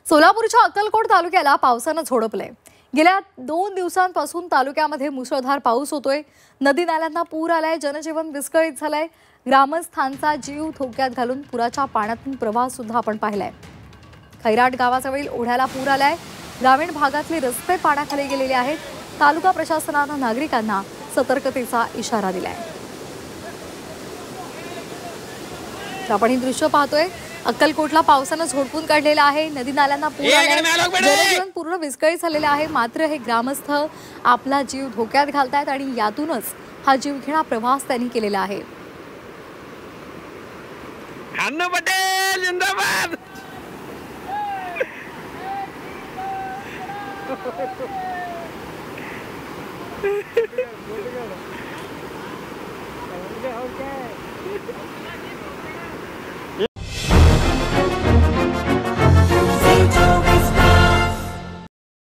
सोलापूरच्या अक्कलकोट तालुक्याला पावसानं झोडपलंय। गेल्या 2 दिवसांपासून तालुक्यामध्ये मुसळधार पाऊस होतोय। नदी नाल्यांना पूर आलाय, जनजीवन विस्कळीत झालंय। ग्रामस्थांचा जीव धोक्यात घालून पुराच्या पाण्यातून प्रवास सुद्धा आपण पाहिलाय। खैराट गावाजवळील ओढ्याला पूर आलाय। ग्रामीण भागातले रस्ते पाण्याखाली गेलेले आहेत। तालुका प्रशासनानं नागरिकांना सतर्कतेचा इशारा दिलाय। आपण ही दृश्य पाहतोय। अक्कलकोटला पावसानं झोडपून काढलेलं आहे। नदी नाल्यांना पूर आलाय, जनजीवन पूर्ण विस्कळीत झालेलं आहे। मात्र हे ग्रामस्थ आपला जीव धोक्यात घालतायत आणि यातूनच हा जीवघेणा प्रवास त्यांनी केलेला आहे। अन्नू पटेल जिंदाबाद।